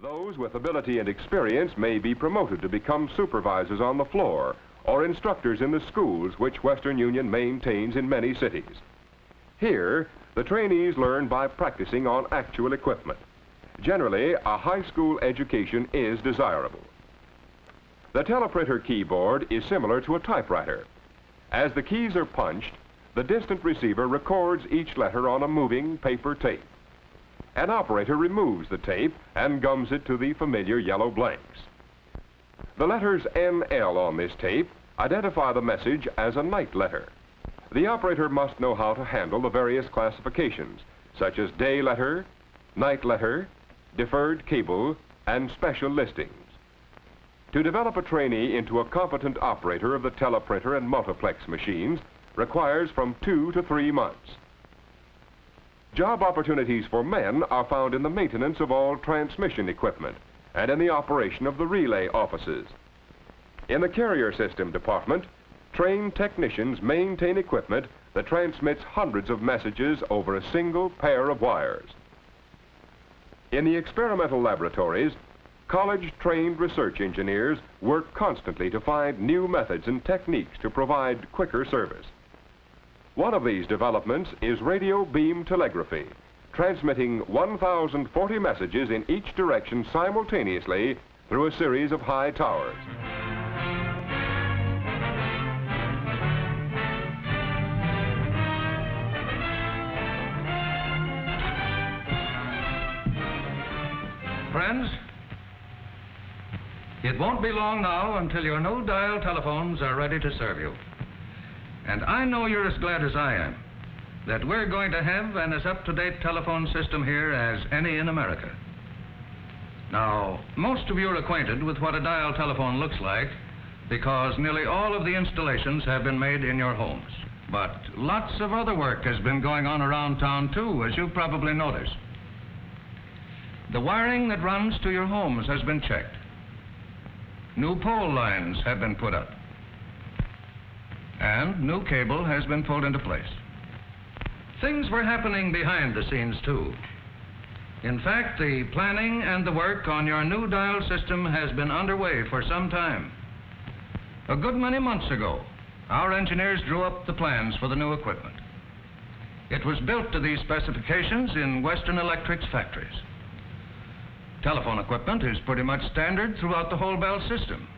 Those with ability and experience may be promoted to become supervisors on the floor or instructors in the schools which Western Union maintains in many cities. Here, the trainees learn by practicing on actual equipment. Generally, a high school education is desirable. The teleprinter keyboard is similar to a typewriter. As the keys are punched, the distant receiver records each letter on a moving paper tape. An operator removes the tape and gums it to the familiar yellow blanks. The letters NL on this tape identify the message as a night letter. The operator must know how to handle the various classifications, such as day letter, night letter, deferred cable, and special listings. To develop a trainee into a competent operator of the teleprinter and multiplex machines requires from 2 to 3 months. Job opportunities for men are found in the maintenance of all transmission equipment and in the operation of the relay offices. In the carrier system department, trained technicians maintain equipment that transmits hundreds of messages over a single pair of wires. In the experimental laboratories, college-trained research engineers work constantly to find new methods and techniques to provide quicker service. One of these developments is radio beam telegraphy, transmitting 1,040 messages in each direction simultaneously through a series of high towers. Friends, it won't be long now until your new dial telephones are ready to serve you. And I know you're as glad as I am that we're going to have an as up-to-date telephone system here as any in America. Now, most of you are acquainted with what a dial telephone looks like because nearly all of the installations have been made in your homes. But lots of other work has been going on around town too, as you've probably noticed. The wiring that runs to your homes has been checked. New pole lines have been put up. And new cable has been pulled into place. Things were happening behind the scenes too. In fact, the planning and the work on your new dial system has been underway for some time. A good many months ago, our engineers drew up the plans for the new equipment. It was built to these specifications in Western Electric's factories. Telephone equipment is pretty much standard throughout the whole Bell system.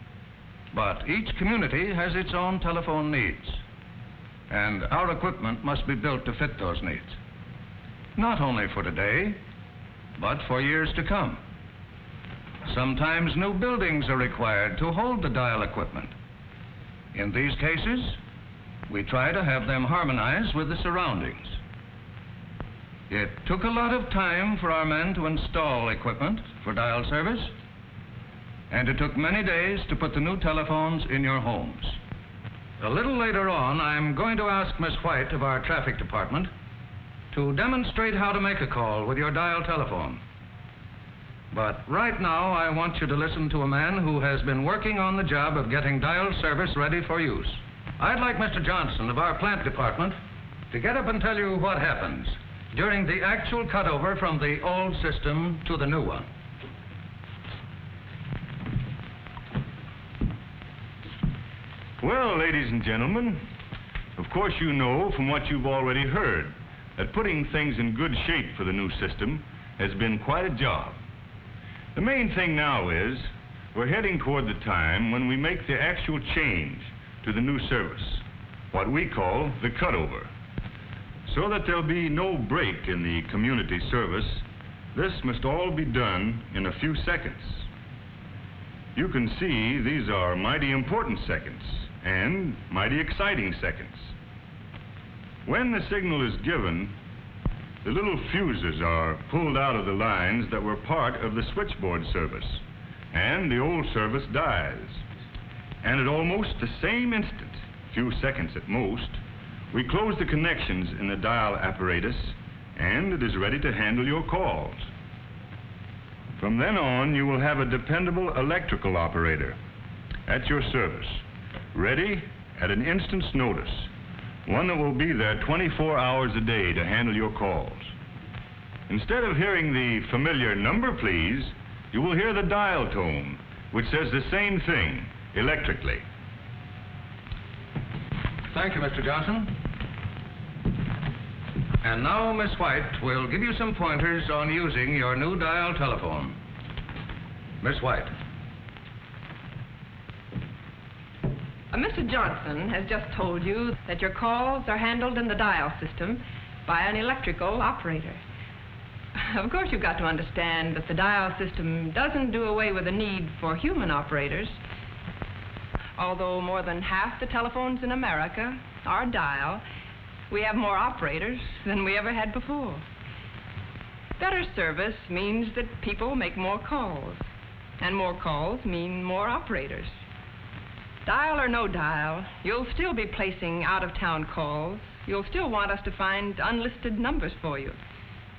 But each community has its own telephone needs. And our equipment must be built to fit those needs. Not only for today, but for years to come. Sometimes new buildings are required to hold the dial equipment. In these cases, we try to have them harmonize with the surroundings. It took a lot of time for our men to install equipment for dial service, and it took many days to put the new telephones in your homes. A little later on, I'm going to ask Miss White of our traffic department to demonstrate how to make a call with your dial telephone. But right now, I want you to listen to a man who has been working on the job of getting dial service ready for use. I'd like Mr. Johnson of our plant department to get up and tell you what happens during the actual cutover from the old system to the new one. Well, ladies and gentlemen, of course you know from what you've already heard that putting things in good shape for the new system has been quite a job. The main thing now is we're heading toward the time when we make the actual change to the new service, what we call the cutover. So that there'll be no break in the community service, this must all be done in a few seconds. You can see these are mighty important seconds and mighty exciting seconds. When the signal is given, the little fuses are pulled out of the lines that were part of the switchboard service, and the old service dies. And at almost the same instant, few seconds at most, we close the connections in the dial apparatus, and it is ready to handle your calls. From then on, you will have a dependable electrical operator at your service, ready at an instant's notice, one that will be there 24 hours a day to handle your calls. Instead of hearing the familiar "number please," you will hear the dial tone, which says the same thing, electrically. Thank you, Mr. Johnson. And now, Miss White will give you some pointers on using your new dial telephone. Miss White. Mr. Johnson has just told you that your calls are handled in the dial system by an electrical operator. Of course, you've got to understand that the dial system doesn't do away with the need for human operators. Although more than half the telephones in America are dial, we have more operators than we ever had before. Better service means that people make more calls, and more calls mean more operators. Dial or no dial, you'll still be placing out-of-town calls. You'll still want us to find unlisted numbers for you.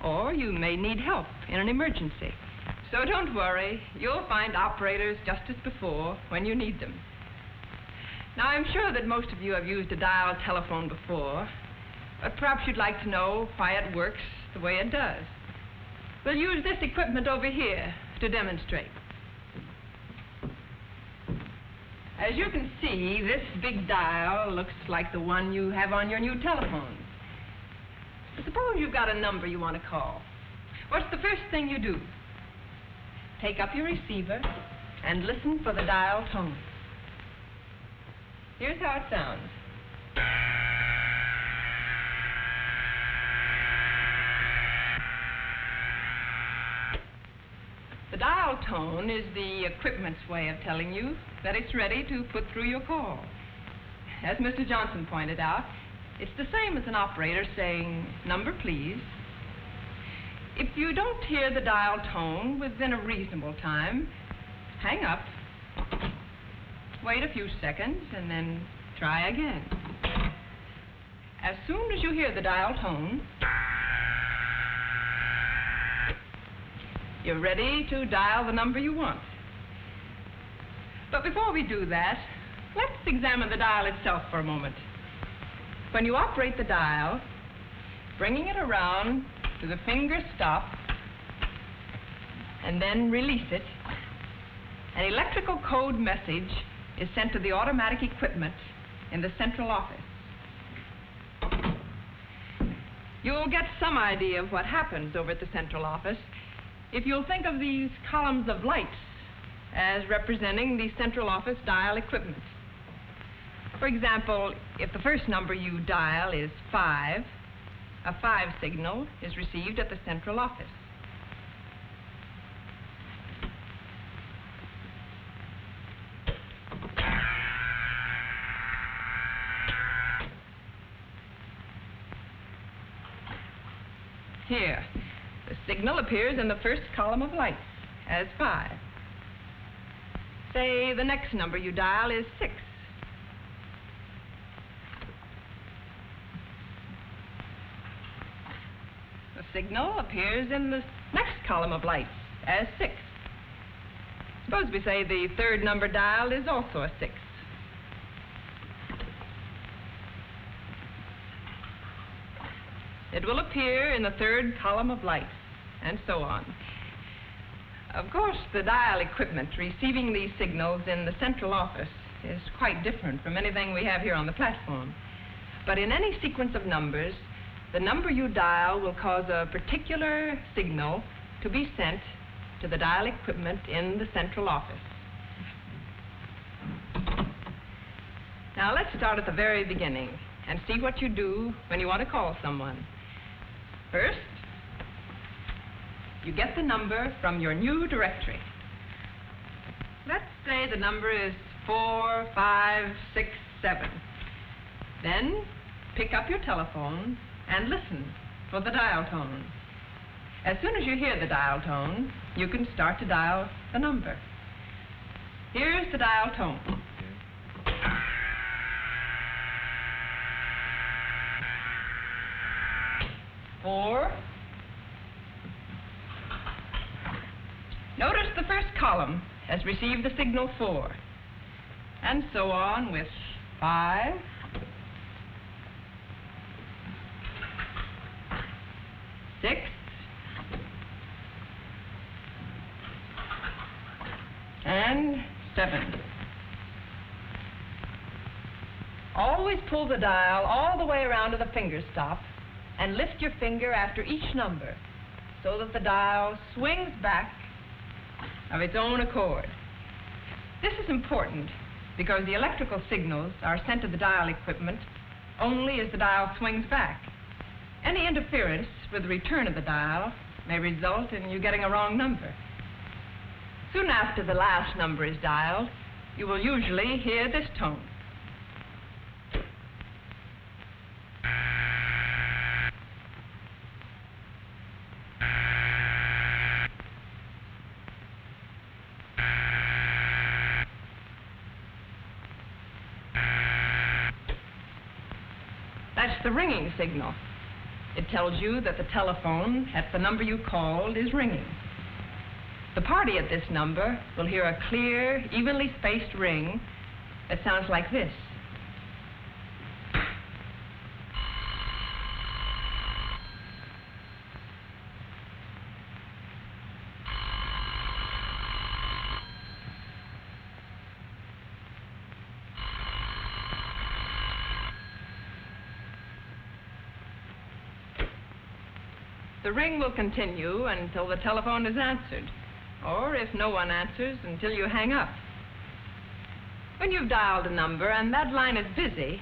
Or you may need help in an emergency. So don't worry, you'll find operators just as before when you need them. Now, I'm sure that most of you have used a dial telephone before, but perhaps you'd like to know why it works the way it does. We'll use this equipment over here to demonstrate. As you can see, this big dial looks like the one you have on your new telephone. Suppose you've got a number you want to call. What's the first thing you do? Take up your receiver and listen for the dial tone. Here's how it sounds. The dial tone is the equipment's way of telling you that it's ready to put through your call. As Mr. Johnson pointed out, it's the same as an operator saying, "Number, please." If you don't hear the dial tone within a reasonable time, hang up, wait a few seconds, and then try again. As soon as you hear the dial tone, you're ready to dial the number you want. But before we do that, let's examine the dial itself for a moment. When you operate the dial, bringing it around to the finger stop and then release it, an electrical code message is sent to the automatic equipment in the central office. You'll get some idea of what happens over at the central office if you'll think of these columns of lights as representing the central office dial equipment. For example, if the first number you dial is 5, a 5 signal is received at the central office. Here, the signal appears in the first column of lights as 5. Say the next number you dial is 6. The signal appears in the next column of lights as 6. Suppose we say the third number dialed is also a 6. It will appear in the third column of lights, and so on. Of course, the dial equipment receiving these signals in the central office is quite different from anything we have here on the platform. But in any sequence of numbers, the number you dial will cause a particular signal to be sent to the dial equipment in the central office. Now, let's start at the very beginning and see what you do when you want to call someone. First, you get the number from your new directory. Let's say the number is 4567. Then, pick up your telephone and listen for the dial tone. As soon as you hear the dial tone, you can start to dial the number. Here's the dial tone. Four. Notice the first column has received the signal 4, and so on with 5, 6, And 7. Always pull the dial all the way around to the finger stop and lift your finger after each number so that the dial swings back of its own accord. This is important because the electrical signals are sent to the dial equipment only as the dial swings back. Any interference with the return of the dial may result in you getting a wrong number. Soon after the last number is dialed, you will usually hear this tone. That's the ringing signal. It tells you that the telephone at the number you called is ringing. The party at this number will hear a clear, evenly spaced ring that sounds like this. The ring will continue until the telephone is answered, or if no one answers, until you hang up. When you've dialed a number and that line is busy,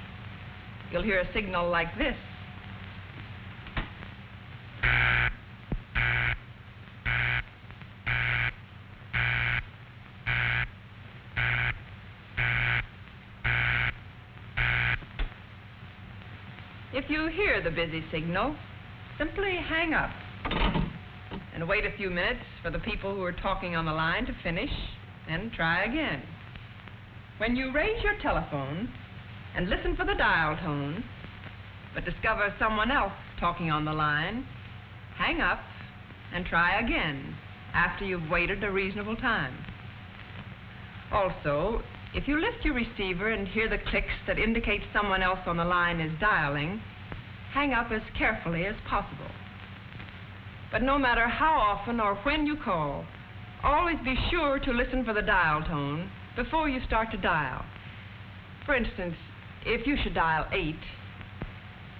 you'll hear a signal like this. If you hear the busy signal, simply hang up and wait a few minutes for the people who are talking on the line to finish, and try again. When you raise your telephone and listen for the dial tone, but discover someone else talking on the line, hang up and try again after you've waited a reasonable time. Also, if you lift your receiver and hear the clicks that indicate someone else on the line is dialing, hang up as carefully as possible. But no matter how often or when you call, always be sure to listen for the dial tone before you start to dial. For instance, if you should dial 8,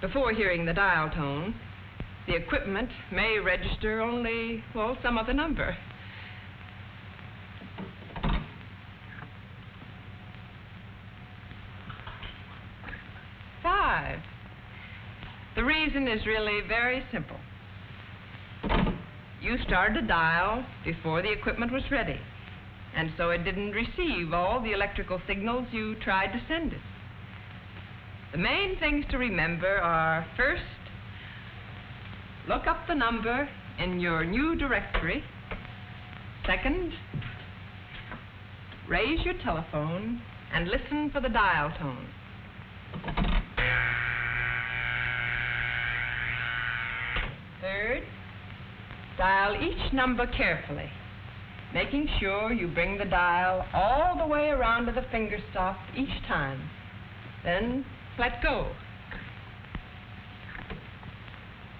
before hearing the dial tone, the equipment may register only, well, some other number. Five. The reason is really very simple. You started to dial before the equipment was ready, and so it didn't receive all the electrical signals you tried to send it. The main things to remember are, first, look up the number in your new directory. Second, raise your telephone and listen for the dial tone. Third, dial each number carefully, making sure you bring the dial all the way around to the finger stop each time. Then let go.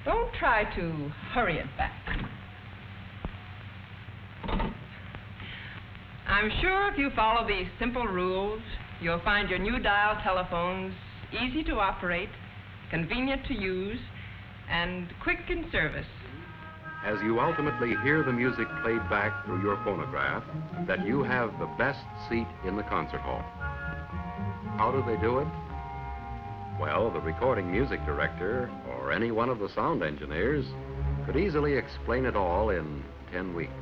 Don't try to hurry it back. I'm sure if you follow these simple rules, you'll find your new dial telephones easy to operate, convenient to use, and quick in service. As you ultimately hear the music played back through your phonograph, that you have the best seat in the concert hall. How do they do it? Well, the recording music director or any one of the sound engineers could easily explain it all in 10 weeks.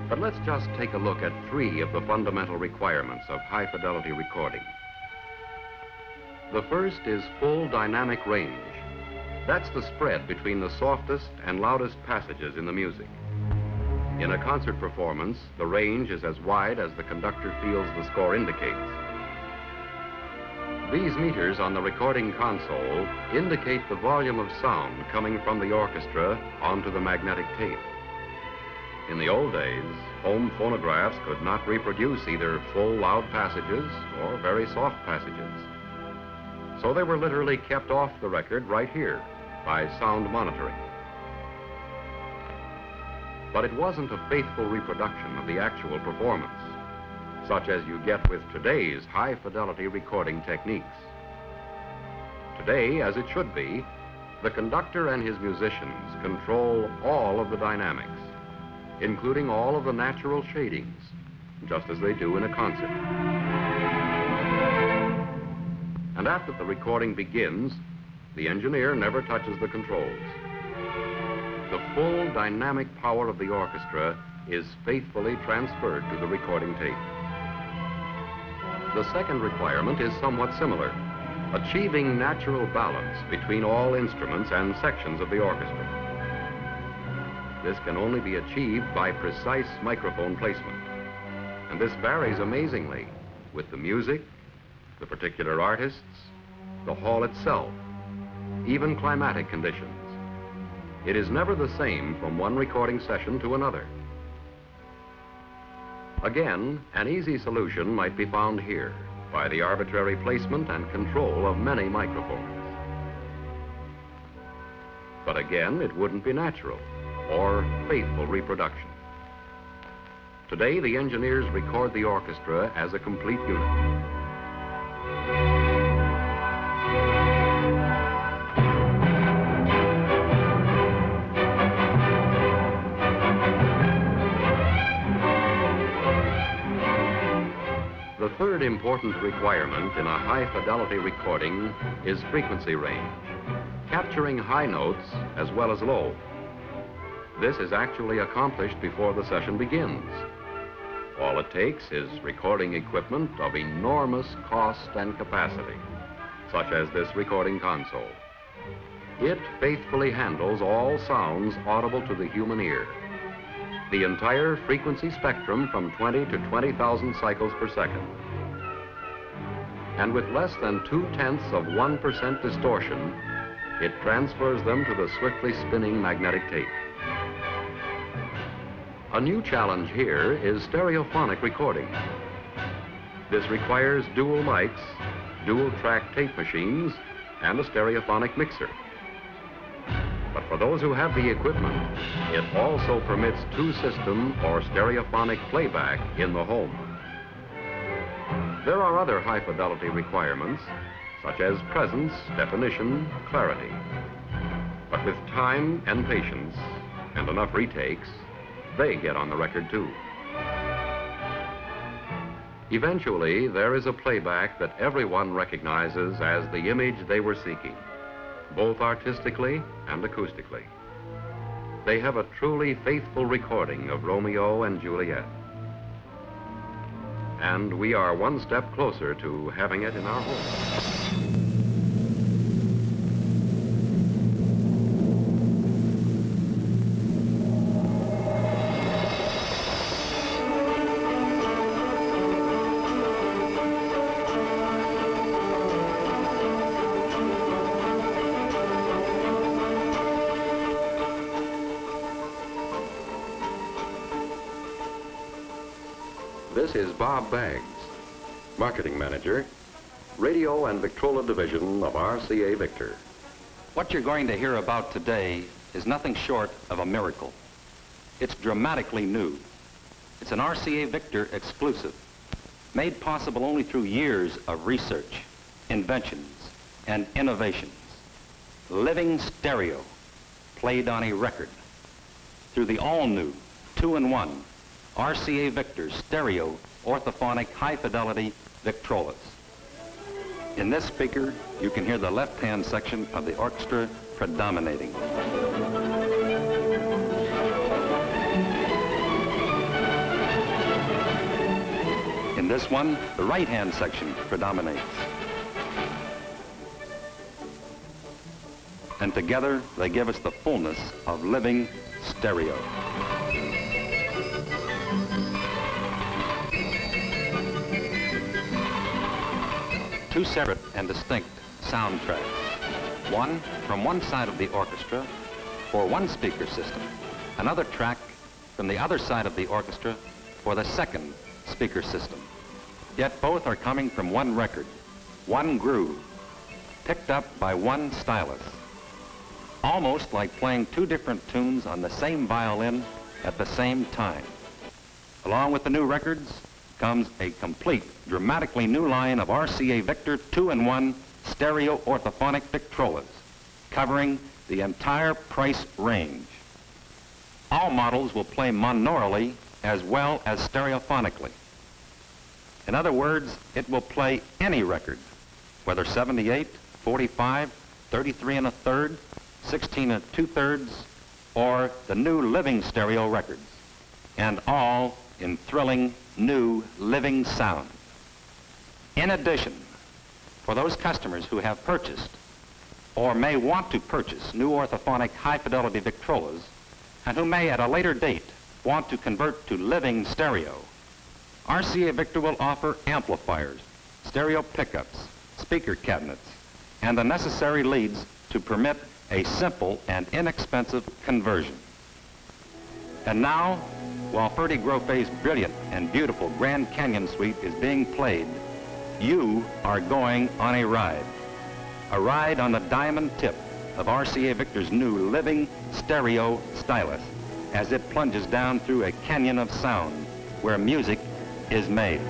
But let's just take a look at 3 of the fundamental requirements of high-fidelity recording. The first is full dynamic range. That's the spread between the softest and loudest passages in the music. In a concert performance, the range is as wide as the conductor feels the score indicates. These meters on the recording console indicate the volume of sound coming from the orchestra onto the magnetic tape. In the old days, home phonographs could not reproduce either full loud passages or very soft passages. So they were literally kept off the record right here by sound monitoring. but it wasn't a faithful reproduction of the actual performance, such as you get with today's high-fidelity recording techniques. Today, as it should be, the conductor and his musicians control all of the dynamics, including all of the natural shadings, just as they do in a concert. And after the recording begins, the engineer never touches the controls. The full dynamic power of the orchestra is faithfully transferred to the recording tape. The second requirement is somewhat similar, achieving natural balance between all instruments and sections of the orchestra. This can only be achieved by precise microphone placement, and this varies amazingly with the music, the particular artists, the hall itself, even climatic conditions. It is never the same from one recording session to another. Again, an easy solution might be found here by the arbitrary placement and control of many microphones. But again, it wouldn't be natural or faithful reproduction. Today, the engineers record the orchestra as a complete unit. The third important requirement in a high-fidelity recording is frequency range, capturing high notes as well as low. This is actually accomplished before the session begins. All it takes is recording equipment of enormous cost and capacity, such as this recording console. It faithfully handles all sounds audible to the human ear, the entire frequency spectrum from 20 to 20,000 cycles per second. And with less than 0.2% distortion, it transfers them to the swiftly spinning magnetic tape. A new challenge here is stereophonic recording. This requires dual mics, dual-track tape machines, and a stereophonic mixer. But for those who have the equipment, it also permits two-system or stereophonic playback in the home. There are other high-fidelity requirements, such as presence, definition, clarity. But with time and patience, and enough retakes, they get on the record too. Eventually, there is a playback that everyone recognizes as the image they were seeking, both artistically and acoustically. They have a truly faithful recording of Romeo and Juliet. And we are one step closer to having it in our home. This is Bob Baggs, Marketing Manager, Radio and Victrola Division of RCA Victor. What you're going to hear about today is nothing short of a miracle. It's dramatically new. It's an RCA Victor exclusive, made possible only through years of research, inventions, and innovations. Living stereo, played on a record, through the all-new 2-in-1 RCA Victor stereo orthophonic high-fidelity Victrolas. In this speaker, you can hear the left-hand section of the orchestra predominating. In this one, the right-hand section predominates. And together, they give us the fullness of living stereo. Two separate and distinct soundtracks. One from one side of the orchestra for one speaker system. Another track from the other side of the orchestra for the second speaker system. Yet both are coming from one record, one groove, picked up by one stylus. Almost like playing two different tunes on the same violin at the same time. Along with the new records comes a complete, dramatically new line of RCA Victor 2-in-1 stereo orthophonic Victrolas, covering the entire price range. All models will play monoraily as well as stereophonically. In other words, it will play any record, whether 78, 45, 33 1/3, 16 2/3, or the new living stereo records, and all in thrilling new living sound. In addition, for those customers who have purchased or may want to purchase new orthophonic high-fidelity Victrolas and who may at a later date want to convert to living stereo, RCA Victor will offer amplifiers, stereo pickups, speaker cabinets, and the necessary leads to permit a simple and inexpensive conversion. And now, while Ferdy Groffe's brilliant and beautiful Grand Canyon Suite is being played, you are going on a ride on the diamond tip of RCA Victor's new living stereo stylus as it plunges down through a canyon of sound where music is made.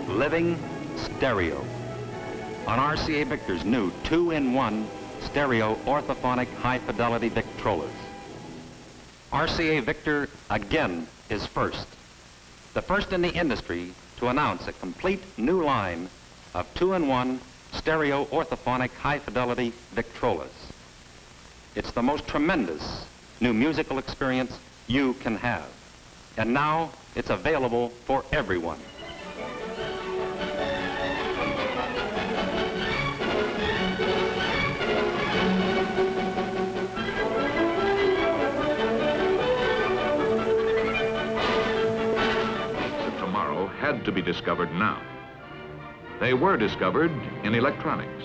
Living stereo on RCA Victor's new 2-in-1 stereo orthophonic high-fidelity Victrolas. RCA Victor again is first, the first in the industry to announce a complete new line of 2-in-1 stereo orthophonic high-fidelity Victrolas. It's the most tremendous new musical experience you can have, and now it's available for everyone. Had to be discovered now. They were discovered in electronics.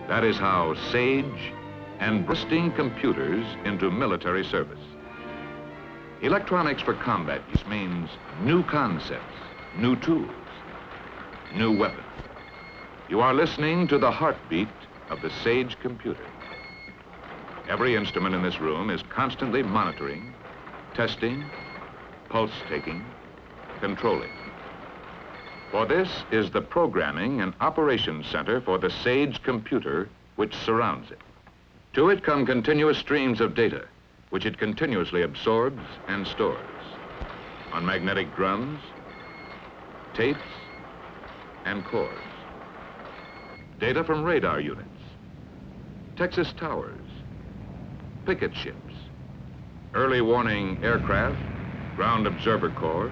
That is how SAGE and bursting computers into military service. Electronics for combat use means new concepts, new tools, new weapons. You are listening to the heartbeat of the SAGE computer. Every instrument in this room is constantly monitoring, testing, pulse taking, controlling. For this is the programming and operations center for the SAGE computer which surrounds it. To it come continuous streams of data, which it continuously absorbs and stores on magnetic drums, tapes, and cores. Data from radar units, Texas towers, picket ships, early warning aircraft, ground observer corps,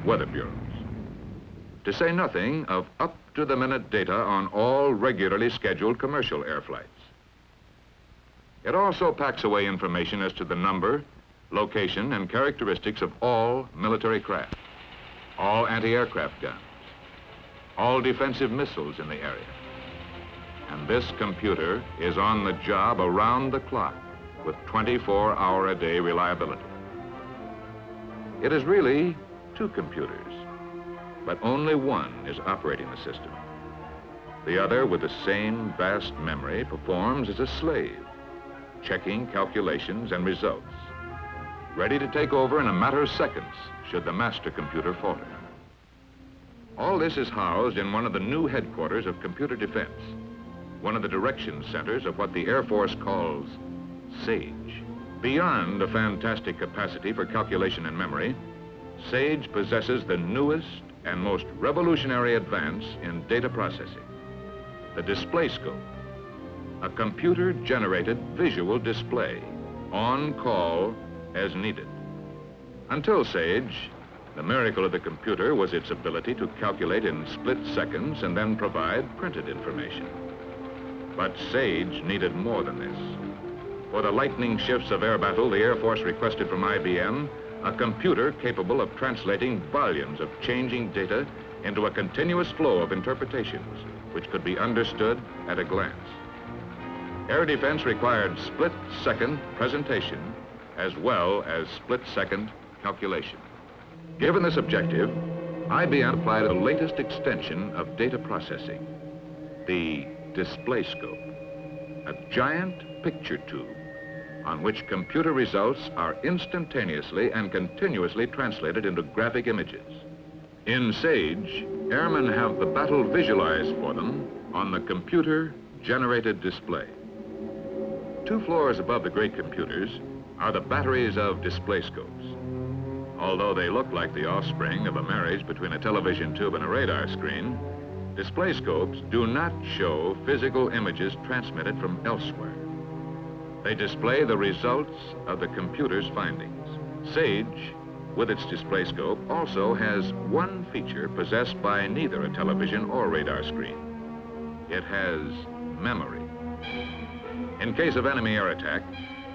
weather bureaus. To say nothing of up-to-the-minute data on all regularly scheduled commercial air flights. It also packs away information as to the number, location, and characteristics of all military craft, all anti-aircraft guns, all defensive missiles in the area. And this computer is on the job around the clock with 24-hour-a-day reliability. It is really two computers, but only one is operating the system. The other, with the same vast memory, performs as a slave, checking calculations and results, ready to take over in a matter of seconds should the master computer falter. All this is housed in one of the new headquarters of computer defense, one of the direction centers of what the Air Force calls SAGE. Beyond a fantastic capacity for calculation and memory, SAGE possesses the newest and most revolutionary advance in data processing, the display scope, a computer-generated visual display, on call as needed. Until SAGE, the miracle of the computer was its ability to calculate in split seconds and then provide printed information. But SAGE needed more than this. For the lightning shifts of air battle, the Air Force requested from IBM a computer capable of translating volumes of changing data into a continuous flow of interpretations, which could be understood at a glance. Air defense required split-second presentation as well as split-second calculation. Given this objective, IBM applied the latest extension of data processing, the display scope, a giant picture tube on which computer results are instantaneously and continuously translated into graphic images. In SAGE, airmen have the battle visualized for them on the computer-generated display. 2 floors above the great computers are the batteries of display scopes. Although they look like the offspring of a marriage between a television tube and a radar screen, display scopes do not show physical images transmitted from elsewhere. They display the results of the computer's findings. SAGE, with its display scope, also has one feature possessed by neither a television or radar screen. It has memory. In case of enemy air attack,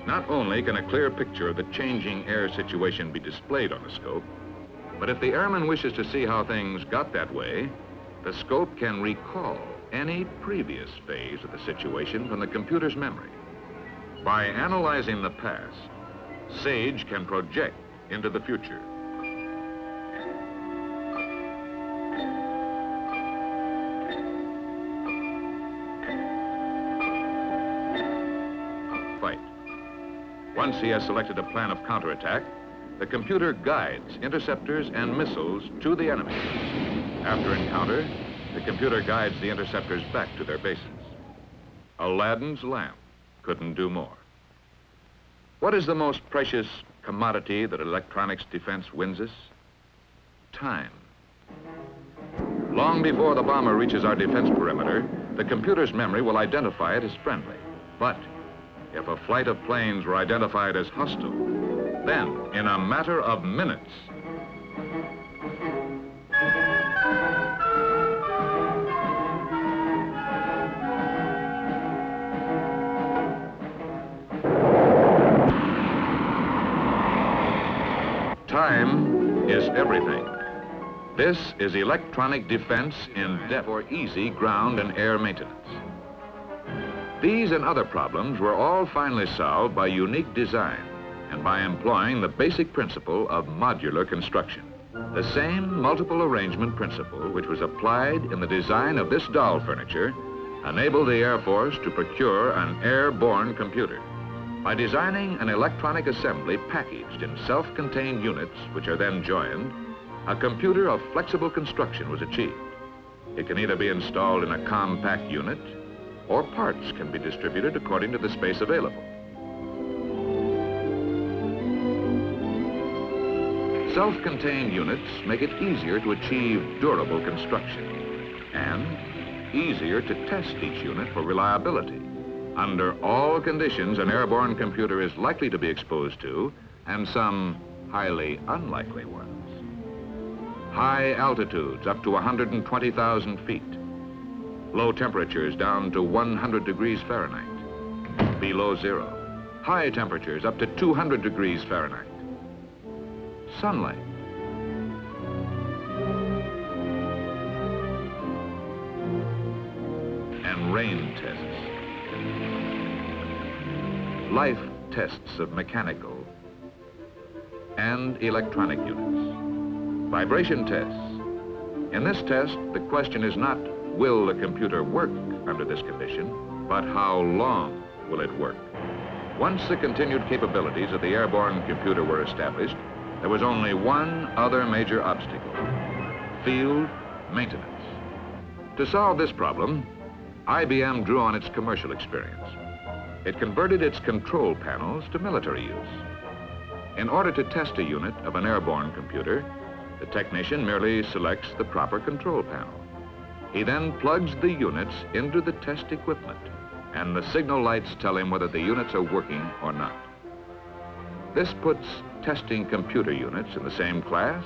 not only can a clear picture of the changing air situation be displayed on the scope, but if the airman wishes to see how things got that way, the scope can recall any previous phase of the situation from the computer's memory. By analyzing the past, SAGE can project into the future. Fight. Once he has selected a plan of counterattack, the computer guides interceptors and missiles to the enemy. After encounter, the computer guides the interceptors back to their bases. Aladdin's lamp couldn't do more. What is the most precious commodity that electronics defense wins us? Time. Long before the bomber reaches our defense perimeter, the computer's memory will identify it as friendly. But if a flight of planes were identified as hostile, then in a matter of minutes, time is everything. This is electronic defense in depth for easy ground and air maintenance. These and other problems were all finally solved by unique design and by employing the basic principle of modular construction. The same multiple arrangement principle which was applied in the design of this doll furniture enabled the Air Force to procure an airborne computer. By designing an electronic assembly packaged in self-contained units which are then joined, a computer of flexible construction was achieved. It can either be installed in a compact unit or parts can be distributed according to the space available. Self-contained units make it easier to achieve durable construction and easier to test each unit for reliability. Under all conditions, an airborne computer is likely to be exposed to, and some highly unlikely ones. High altitudes up to 120,000 feet. Low temperatures down to 100 degrees Fahrenheit, below zero. High temperatures up to 200 degrees Fahrenheit. Sunlight. And rain tests. Life tests of mechanical and electronic units. Vibration tests. In this test, the question is not, will the computer work under this condition, but how long will it work? Once the continued capabilities of the airborne computer were established, there was only one other major obstacle: field maintenance. To solve this problem, IBM drew on its commercial experience. It converted its control panels to military use. In order to test a unit of an airborne computer, the technician merely selects the proper control panel. He then plugs the units into the test equipment, and the signal lights tell him whether the units are working or not. This puts testing computer units in the same class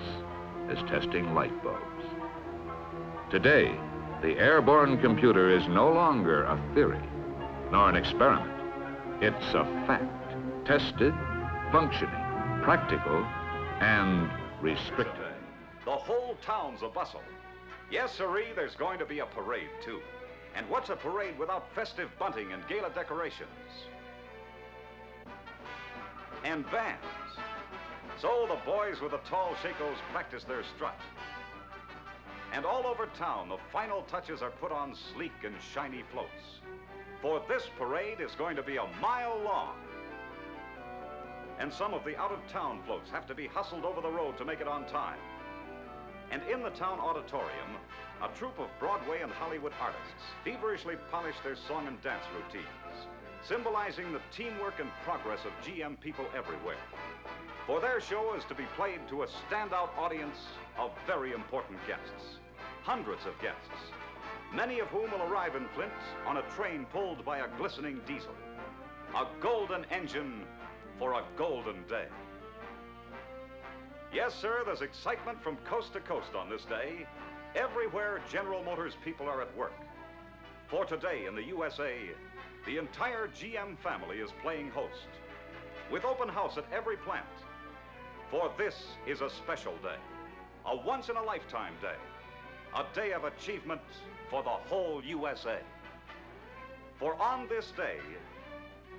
as testing light bulbs. Today, the airborne computer is no longer a theory, nor an experiment. It's a fact, tested, functioning, practical, and restricted. The whole town's a bustle. Yes, sirree, there's going to be a parade, too. And what's a parade without festive bunting and gala decorations? And bands. So the boys with the tall shakos practice their strut. And all over town, the final touches are put on sleek and shiny floats. For this parade is going to be a mile long. And some of the out-of-town floats have to be hustled over the road to make it on time. And in the town auditorium, a troupe of Broadway and Hollywood artists feverishly polish their song and dance routines, symbolizing the teamwork and progress of GM people everywhere. For their show is to be played to a standout audience of very important guests, hundreds of guests, many of whom will arrive in Flint on a train pulled by a glistening diesel, a golden engine for a golden day. Yes, sir, there's excitement from coast to coast on this day. Everywhere General Motors people are at work. For today in the USA, the entire GM family is playing host, with open house at every plant. For this is a special day, a once-in-a-lifetime day, a day of achievement for the whole USA. For on this day,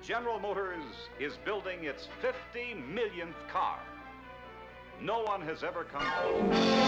General Motors is building its 50 millionth car. No one has ever come close.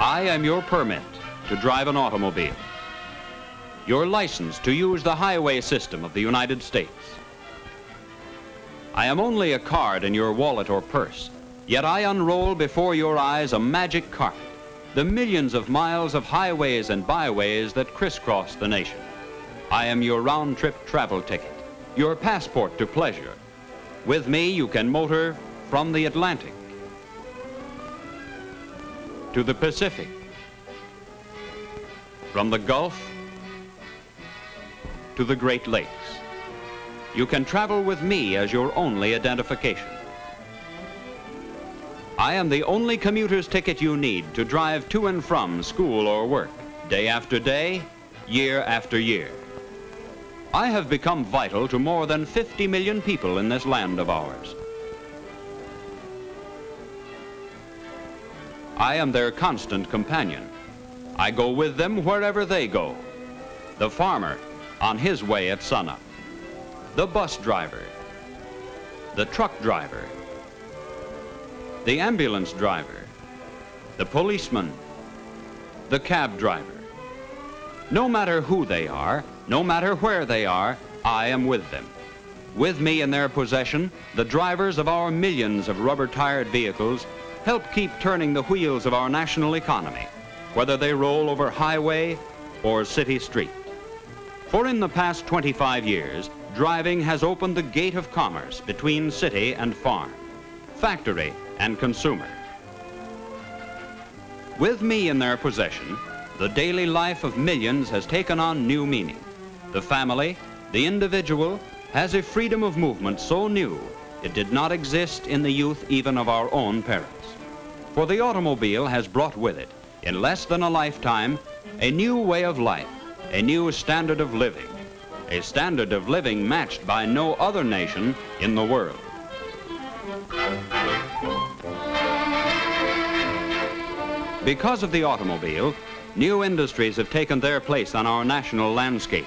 I am your permit to drive an automobile, your license to use the highway system of the United States. I am only a card in your wallet or purse, yet I unroll before your eyes a magic carpet, the millions of miles of highways and byways that crisscross the nation. I am your round-trip travel ticket, your passport to pleasure. With me, you can motor from the Atlantic to the Pacific, from the Gulf to the Great Lakes. You can travel with me as your only identification. I am the only commuter's ticket you need to drive to and from school or work, day after day, year after year. I have become vital to more than 50 million people in this land of ours. I am their constant companion. I go with them wherever they go. The farmer on his way at sunup, the bus driver, the truck driver, the ambulance driver, the policeman, the cab driver. No matter who they are, no matter where they are, I am with them. With me in their possession, the drivers of our millions of rubber-tired vehicles help keep turning the wheels of our national economy, whether they roll over highway or city street. For in the past 25 years, driving has opened the gate of commerce between city and farm, factory and consumer. With me in their possession, the daily life of millions has taken on new meaning. The family, the individual, has a freedom of movement so new it did not exist in the youth even of our own parents. For the automobile has brought with it, in less than a lifetime, a new way of life, a new standard of living, a standard of living matched by no other nation in the world. Because of the automobile, new industries have taken their place on our national landscape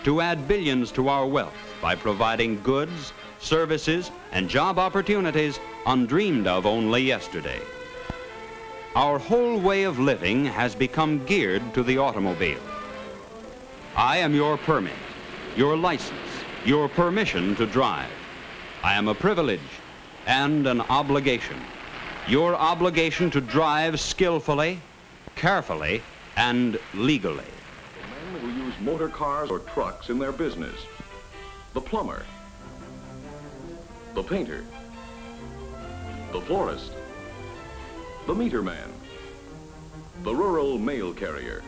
to add billions to our wealth by providing goods, services, and job opportunities undreamed of only yesterday. Our whole way of living has become geared to the automobile. I am your permit, your license, your permission to drive. I am a privilege and an obligation. Your obligation to drive skillfully, carefully, and legally. The men who use motor cars or trucks in their business. The plumber. The painter. The florist. The meter man. The rural mail carrier.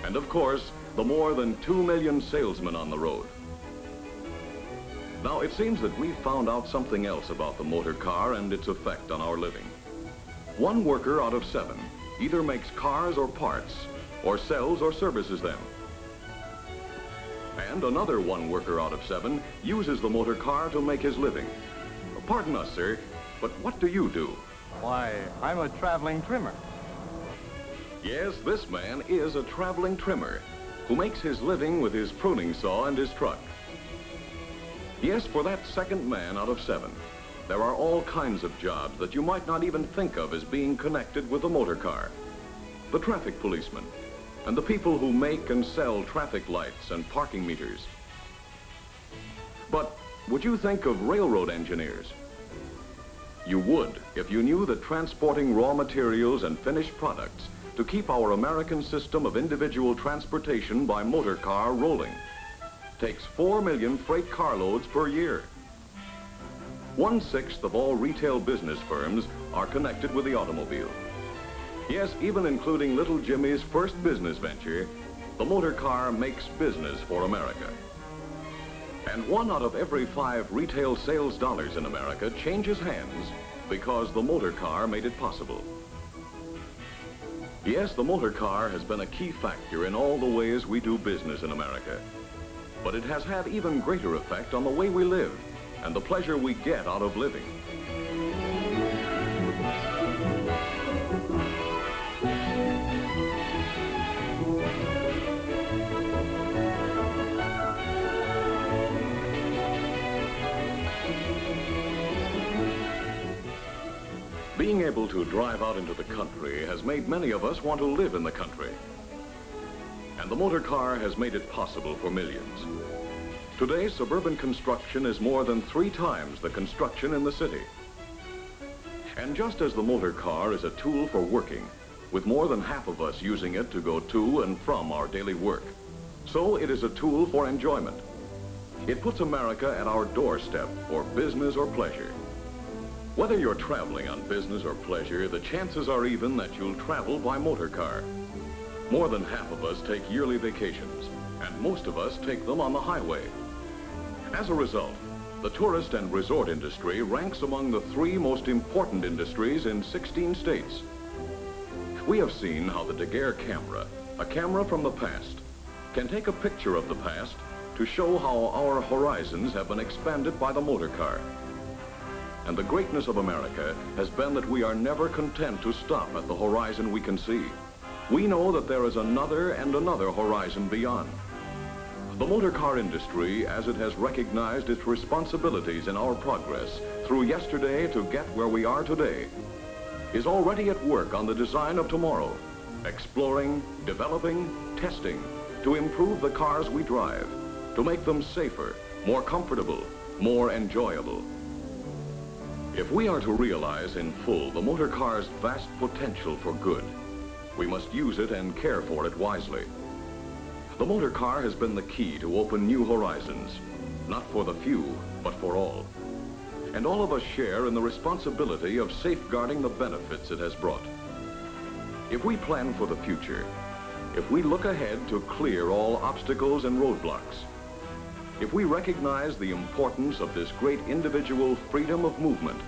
And of course, the more than 2 million salesmen on the road. Now, it seems that we've found out something else about the motor car and its effect on our living. 1 worker out of 7 either makes cars or parts, or sells or services them. And another 1 worker out of 7 uses the motor car to make his living. Pardon us, sir, but what do you do? Why, I'm a traveling trimmer. Yes, this man is a traveling trimmer who makes his living with his pruning saw and his truck. Yes, for that second man out of 7, there are all kinds of jobs that you might not even think of as being connected with the motor car. The traffic policeman, and the people who make and sell traffic lights and parking meters. But would you think of railroad engineers? You would if you knew that transporting raw materials and finished products to keep our American system of individual transportation by motor car rolling takes 4 million freight carloads per year. 1/6 of all retail business firms are connected with the automobile. Yes, even including little Jimmy's first business venture, the motor car makes business for America. And 1 out of every 5 retail sales dollars in America changes hands because the motor car made it possible. Yes, the motor car has been a key factor in all the ways we do business in America. But it has had even greater effect on the way we live and the pleasure we get out of living. Being able to drive out into the country has made many of us want to live in the country. And the motor car has made it possible for millions. Today, suburban construction is more than 3 times the construction in the city. And just as the motor car is a tool for working, with more than half of us using it to go to and from our daily work, so it is a tool for enjoyment. It puts America at our doorstep for business or pleasure. Whether you're traveling on business or pleasure, the chances are even that you'll travel by motor car. More than half of us take yearly vacations, and most of us take them on the highway. As a result, the tourist and resort industry ranks among the 3 most important industries in 16 states. We have seen how the Daguerre camera, a camera from the past, can take a picture of the past to show how our horizons have been expanded by the motor car. And the greatness of America has been that we are never content to stop at the horizon we can see. We know that there is another and another horizon beyond. The motor car industry, as it has recognized its responsibilities in our progress through yesterday to get where we are today, is already at work on the design of tomorrow, exploring, developing, testing to improve the cars we drive, to make them safer, more comfortable, more enjoyable. If we are to realize in full the motor car's vast potential for good, we must use it and care for it wisely. The motor car has been the key to open new horizons, not for the few, but for all. And all of us share in the responsibility of safeguarding the benefits it has brought. If we plan for the future, if we look ahead to clear all obstacles and roadblocks, if we recognize the importance of this great individual freedom of movement,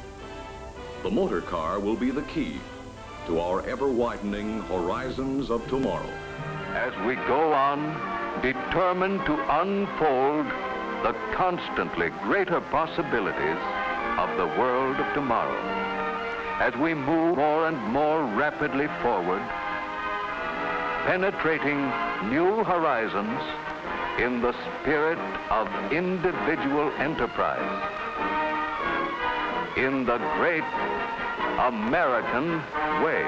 the motor car will be the key to our ever-widening horizons of tomorrow. As we go on, determined to unfold the constantly greater possibilities of the world of tomorrow, as we move more and more rapidly forward, penetrating new horizons in the spirit of individual enterprise, in the great American way.